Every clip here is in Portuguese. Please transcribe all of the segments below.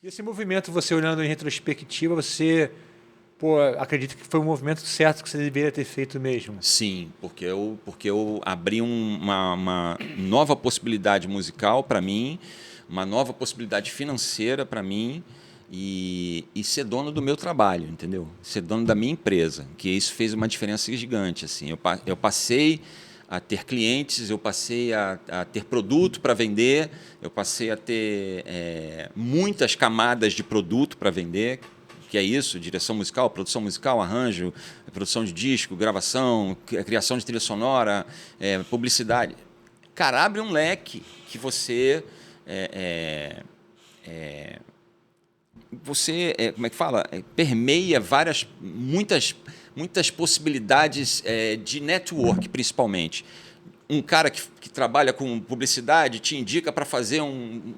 E esse movimento, você olhando em retrospectiva, você acredita que foi um movimento certo que você deveria ter feito mesmo? Sim, porque eu abri uma nova possibilidade musical para mim, uma nova possibilidade financeira para mim e ser dono do meu trabalho, entendeu? Ser dono da minha empresa, que isso fez uma diferença gigante. Assim. Eu passei a ter clientes, eu passei a ter produto para vender, eu passei a ter muitas camadas de produto para vender, que é isso, direção musical, produção musical, arranjo, produção de disco, gravação, criação de trilha sonora, publicidade. Cara, abre um leque que você como é que fala? Permeia muitas possibilidades de network, principalmente. Um cara que trabalha com publicidade te indica para fazer um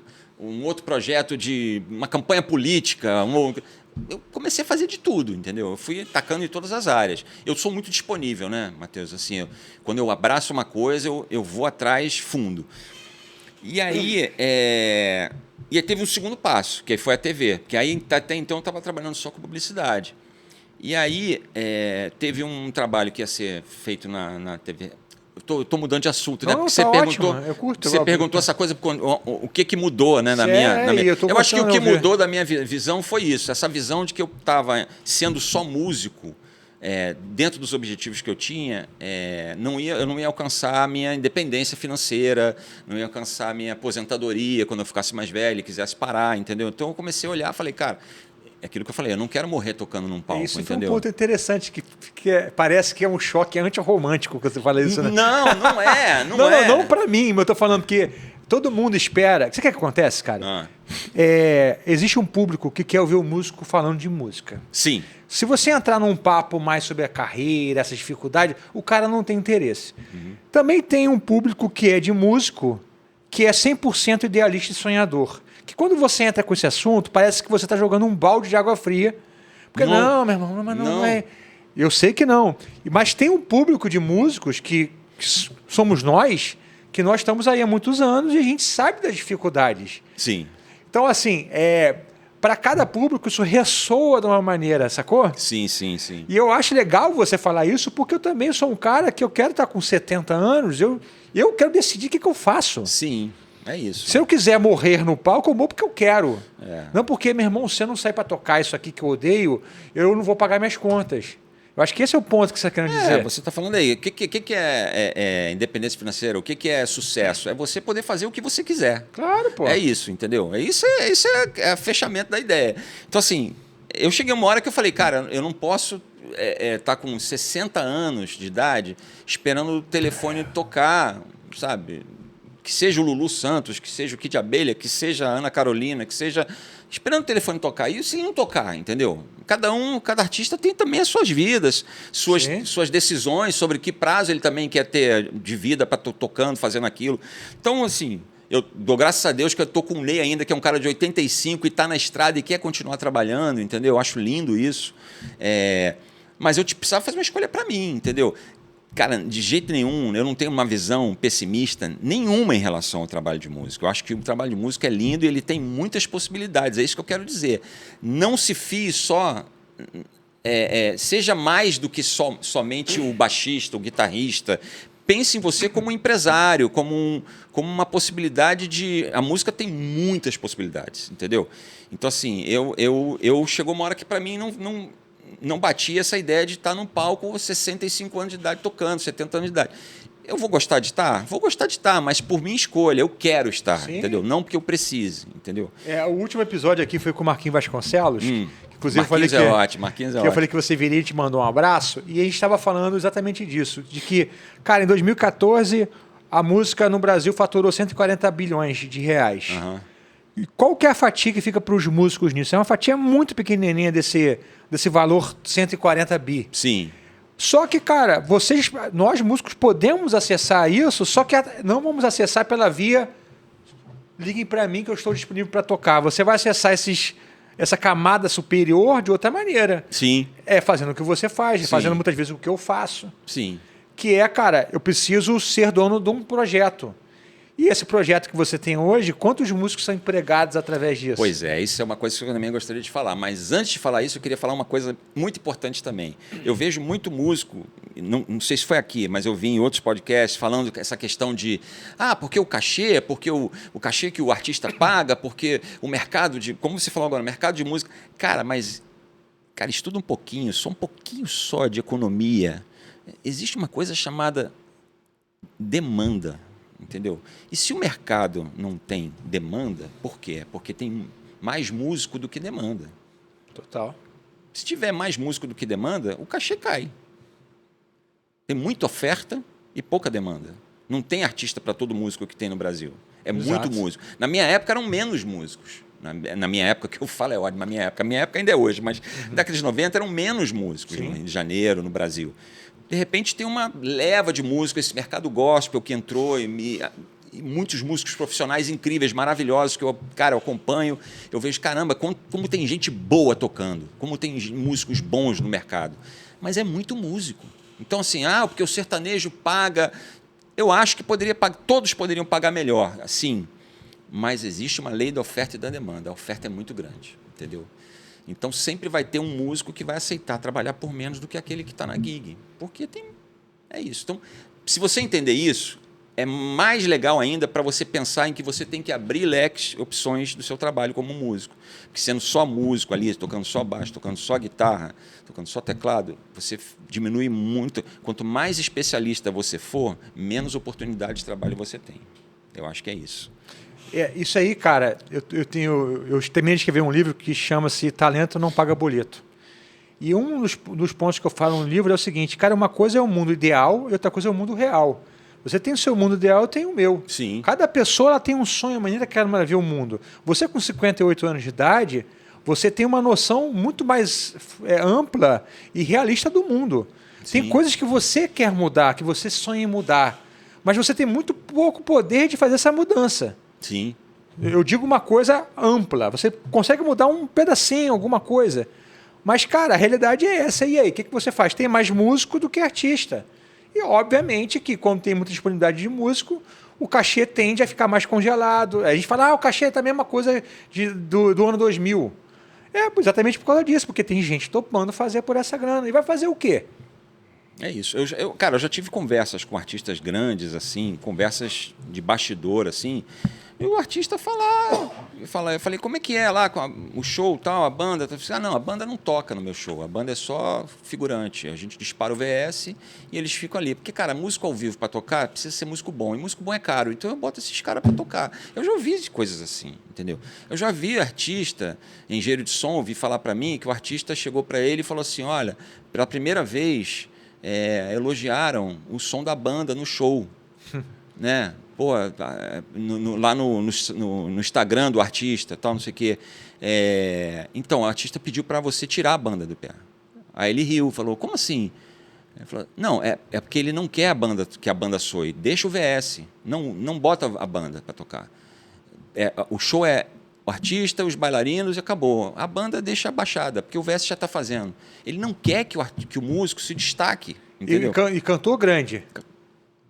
outro projeto de uma campanha política. Eu comecei a fazer de tudo, entendeu? Eu fui tacando em todas as áreas. Eu sou muito disponível, né, Matheus? Assim, quando eu abraço uma coisa, eu vou atrás fundo. E aí, teve um segundo passo, que foi a TV. Porque aí, até então, eu estava trabalhando só com publicidade. E aí, teve um trabalho que ia ser feito na TV. Eu tô mudando de assunto, né? Não, Porque tá você perguntou essa coisa, o que mudou, né, na minha. Eu acho que o que mudou da minha visão foi isso, essa visão de que eu estava sendo só músico, dentro dos objetivos que eu tinha, eu não ia alcançar a minha independência financeira, não ia alcançar a minha aposentadoria quando eu ficasse mais velho e quisesse parar, entendeu? Então eu comecei a olhar e falei, cara, é aquilo que eu falei, eu não quero morrer tocando num palco, isso entendeu? Foi um ponto interessante, que parece que é um choque antirromântico que você fala isso, né? Não é. Não para mim, mas eu tô falando que todo mundo espera. Você quer que acontece, cara? Existe um público que quer ouvir o músico falando de música. Sim. Se você entrar num papo mais sobre a carreira, essas dificuldades, o cara não tem interesse. Uhum. Também tem um público que é de músico, que é 100% idealista e sonhador. Que quando você entra com esse assunto, parece que você está jogando um balde de água fria. Porque não, meu irmão, não é. Eu sei que não. Mas tem um público de músicos que somos nós, que nós estamos aí há muitos anos e a gente sabe das dificuldades. Sim. Então, assim, para cada público isso ressoa de uma maneira, sacou? Sim. E eu acho legal você falar isso, porque eu também sou um cara que eu quero estar com 70 anos, eu quero decidir o que eu faço. Sim. É isso. Se eu quiser morrer no palco, eu morro porque eu quero. Não porque, meu irmão, se eu não sair para tocar isso aqui que eu odeio, eu não vou pagar minhas contas. Eu acho que esse é o ponto que você está querendo dizer. Você está falando aí. O que é independência financeira? O que é sucesso? É você poder fazer o que você quiser. Claro, pô. É isso, entendeu? Isso é o fechamento da ideia. Então, assim, eu cheguei uma hora que eu falei, cara, eu não posso estar com 60 anos de idade esperando o telefone tocar, sabe? Que seja o Lulu Santos, que seja o Kid Abelha, que seja a Ana Carolina, que seja... Esperando o telefone tocar. E se não tocar, entendeu? Cada artista tem também as suas vidas, suas decisões sobre que prazo ele também quer ter de vida para tocando, fazendo aquilo. Então, assim, eu dou graças a Deus que eu estou com o Ney ainda, que é um cara de 85 e está na estrada e quer continuar trabalhando, entendeu? Eu acho lindo isso. Mas eu precisava fazer uma escolha para mim, entendeu? Cara, de jeito nenhum, eu não tenho uma visão pessimista nenhuma em relação ao trabalho de músico. Eu acho que o trabalho de músico é lindo e ele tem muitas possibilidades. É isso que eu quero dizer. Não se fie só... seja mais do que somente o baixista, o guitarrista. Pense em você como um empresário, como uma possibilidade de... A música tem muitas possibilidades, entendeu? Então, assim, chegou uma hora que, para mim, não batia essa ideia de estar num palco com 65 anos de idade tocando, 70 anos de idade. Eu vou gostar de estar? Vou gostar de estar, mas por minha escolha, eu quero estar, Sim. entendeu? Não porque eu precise, entendeu? O último episódio aqui foi com o Marquinhos Vasconcelos. Inclusive, Marquinhos eu falei ótimo, Marquinhos é ótimo. Eu falei que você viria e te mandou um abraço, e a gente estava falando exatamente disso, de que, cara, em 2014, a música no Brasil faturou 140 bilhões de reais. Uhum. E qual que é a fatia que fica para os músicos nisso? É uma fatia muito pequenininha desse valor 140 bi. Sim. Só que, cara, nós músicos podemos acessar isso, só que não vamos acessar pela via liguem para mim que eu estou disponível para tocar. Você vai acessar essa camada superior de outra maneira. Sim. Fazendo o que você faz, Sim. fazendo muitas vezes o que eu faço. Sim. Que cara, eu preciso ser dono de um projeto. E esse projeto que você tem hoje, quantos músicos são empregados através disso? Pois é, isso é uma coisa que eu também gostaria de falar. Mas antes de falar isso, eu queria falar uma coisa muito importante também. Eu vejo muito músico, não sei se foi aqui, mas eu vi em outros podcasts falando essa questão de porque o cachê, porque o cachê que o artista paga, porque o mercado de... Como você falou agora, mercado de música. Cara, estuda um pouquinho só de economia. Existe uma coisa chamada demanda. Entendeu? E se o mercado não tem demanda, por quê? Porque tem mais músico do que demanda. Total. Se tiver mais músico do que demanda, o cachê cai. Tem muita oferta e pouca demanda. Não tem artista para todo músico que tem no Brasil. É Exato. muito músico. Na minha época eram menos músicos. Na minha época, que eu falo é ótimo, na minha época ainda é hoje, mas na década de 90 eram menos músicos no Rio de Janeiro, no Brasil. De repente tem uma leva de músicos, esse mercado gospel que entrou e muitos músicos profissionais incríveis, maravilhosos, que eu acompanho. Eu vejo, caramba, como tem gente boa tocando, como tem músicos bons no mercado. Mas é muito músico. Então, assim, porque o sertanejo paga... Eu acho que todos poderiam pagar melhor, sim. Mas existe uma lei da oferta e da demanda. A oferta é muito grande, entendeu? Então, sempre vai ter um músico que vai aceitar trabalhar por menos do que aquele que está na gig. Porque é isso. Então, se você entender isso, é mais legal ainda para você pensar em que você tem que abrir leques, opções do seu trabalho como músico. Porque sendo só músico ali, tocando só baixo, tocando só guitarra, tocando só teclado, você diminui muito. Quanto mais especialista você for, menos oportunidade de trabalho você tem. Eu acho que é isso. Isso aí, cara, eu terminei de escrever um livro que chama-se Talento Não Paga Boleto. E um dos pontos que eu falo no livro é o seguinte, cara, uma coisa é o mundo ideal e outra coisa é o mundo real. Você tem o seu mundo ideal, eu tenho o meu. Sim. Cada pessoa ela tem um sonho, uma maneira que ela ver o mundo. Você com 58 anos de idade, você tem uma noção muito mais ampla e realista do mundo. Sim. Tem coisas que você quer mudar, que você sonha em mudar, mas você tem muito pouco poder de fazer essa mudança. Sim. Eu digo uma coisa ampla. Você consegue mudar um pedacinho, alguma coisa. Mas, cara, a realidade é essa. E aí, o que você faz? Tem mais músico do que artista. E, obviamente, que quando tem muita disponibilidade de músico, o cachê tende a ficar mais congelado. A gente fala, o cachê é a mesma coisa do ano 2000. É exatamente por causa disso, porque tem gente topando fazer por essa grana. E vai fazer o quê? É isso. Cara, eu já tive conversas com artistas grandes, assim, conversas de bastidor, assim, e o artista eu falei, como é que é lá com o show tal, a banda? Não, a banda não toca no meu show, a banda é só figurante. A gente dispara o VS e eles ficam ali. Porque, cara, músico ao vivo para tocar precisa ser músico bom, e músico bom é caro, então eu boto esses caras para tocar. Eu já ouvi coisas assim, entendeu? Eu já vi artista, engenheiro de som, ouvi falar para mim que o artista chegou para ele e falou assim, olha, pela primeira vez... elogiaram o som da banda no show, né? Pô, lá no Instagram do artista, tal, não sei o quê. Então, o artista pediu para você tirar a banda do pé. Aí ele riu, falou, como assim? Ele falou, não, é porque ele não quer que a banda soe. Deixa o VS, não bota a banda para tocar. O show é o artista, os bailarinos e acabou. A banda deixa abaixada, porque o VS já está fazendo. Ele não quer que o músico se destaque. Entendeu? E cantou grande.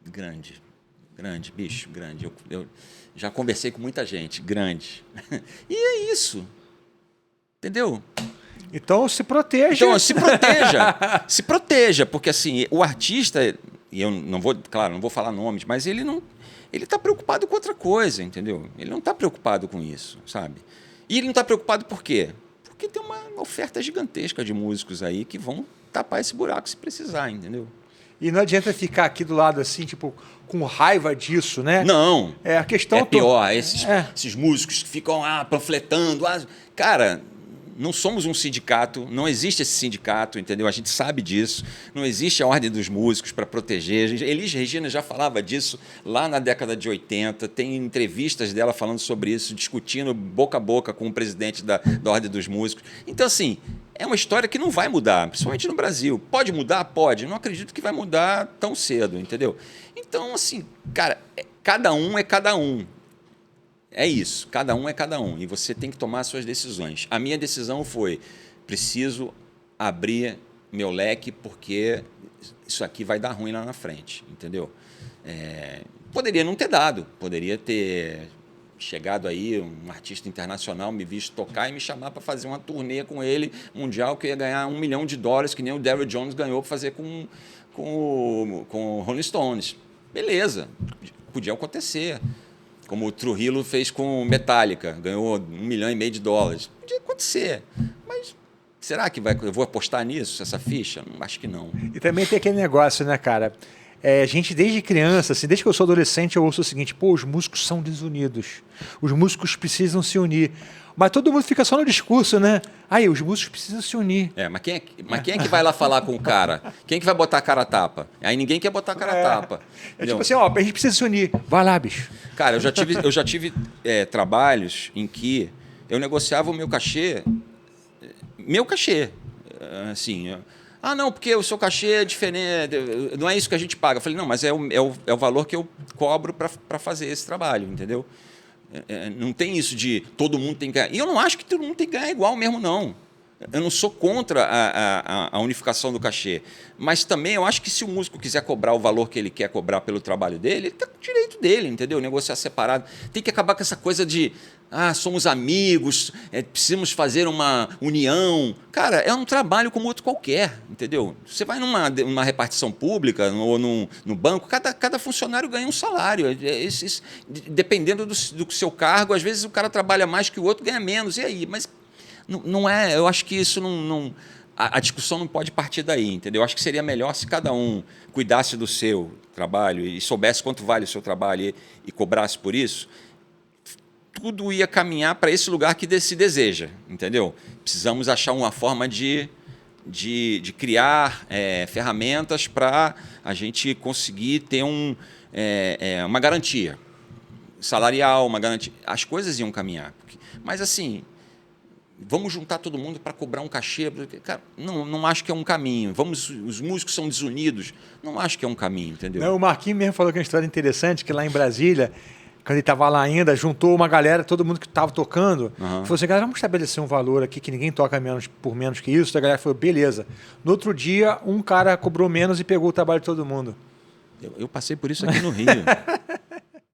Grande, bicho, grande. Eu já conversei com muita gente, grande. E é isso. Entendeu? Então se proteja. Então, se proteja, porque assim, o artista, e eu não vou falar nomes, mas ele está preocupado com outra coisa, entendeu? Ele não está preocupado com isso, sabe? E ele não está preocupado por quê? Porque tem uma oferta gigantesca de músicos aí que vão tapar esse buraco se precisar, entendeu? E não adianta ficar aqui do lado assim, tipo, com raiva disso, né? Não. A questão pior, esses músicos que ficam panfletando. Cara, não somos um sindicato, não existe esse sindicato, entendeu? A gente sabe disso. Não existe a ordem dos músicos para proteger. Elis Regina já falava disso lá na década de 80. Tem entrevistas dela falando sobre isso, discutindo boca a boca com o presidente da ordem dos músicos. Então, assim, é uma história que não vai mudar, principalmente no Brasil. Pode mudar? Pode. Não acredito que vai mudar tão cedo, entendeu? Então, assim, cara, cada um é cada um. É isso, cada um é cada um. E você tem que tomar as suas decisões. A minha decisão foi, preciso abrir meu leque porque isso aqui vai dar ruim lá na frente, entendeu? Poderia não ter dado, poderia ter chegado aí um artista internacional, me visto tocar e me chamar para fazer uma turnê com ele, mundial, que eu ia ganhar $1 milhão, que nem o Daryl Jones ganhou para fazer com o Rolling Stones. Beleza, podia acontecer. Como o Trujillo fez com Metallica, ganhou $1,5 milhão. Podia acontecer, mas será que eu vou apostar nisso, essa ficha? Acho que não. E também tem aquele negócio, né, cara? A gente, desde criança, assim, desde que eu sou adolescente, eu ouço o seguinte: pô, os músicos são desunidos. Os músicos precisam se unir. Mas todo mundo fica só no discurso, né? Aí, os músicos precisam se unir. Mas quem é que vai lá falar com o cara? Quem é que vai botar a cara a tapa? Aí ninguém quer botar a cara a tapa. Tipo assim, a gente precisa se unir. Vai lá, bicho. Cara, eu já tive trabalhos em que eu negociava o meu cachê. Assim, não, porque o seu cachê é diferente, não é isso que a gente paga. Eu falei, não, mas é o valor que eu cobro para fazer esse trabalho, entendeu? Não tem isso de todo mundo tem que ganhar. E eu não acho que todo mundo tem que ganhar igual mesmo, não. Eu não sou contra a unificação do cachê. Mas também eu acho que se o músico quiser cobrar o valor que ele quer cobrar pelo trabalho dele, ele está com o direito dele, entendeu? Negociar separado. Tem que acabar com essa coisa de somos amigos, precisamos fazer uma união. Cara, é um trabalho como outro qualquer, entendeu? Você vai numa repartição pública ou no banco, cada funcionário ganha um salário. Dependendo do seu cargo, às vezes o cara trabalha mais que o outro, ganha menos. E aí? Mas não é, eu acho que isso não a discussão não pode partir daí, entendeu? Eu acho que seria melhor se cada um cuidasse do seu trabalho e soubesse quanto vale o seu trabalho e cobrasse por isso. Tudo ia caminhar para esse lugar que se deseja, entendeu? Precisamos achar uma forma de criar ferramentas para a gente conseguir ter uma garantia salarial, uma garantia. As coisas iam caminhar. Mas, assim, vamos juntar todo mundo para cobrar um cachê. Cara, não acho que é um caminho. Os músicos são desunidos. Não acho que é um caminho, entendeu? Não, o Marquinhos mesmo falou que é uma história interessante, que lá em Brasília, quando ele estava lá ainda, juntou uma galera, todo mundo que estava tocando, falou assim, galera, vamos estabelecer um valor aqui que ninguém toca por menos que isso. A galera falou, beleza. No outro dia, um cara cobrou menos e pegou o trabalho de todo mundo. Eu passei por isso aqui no Rio.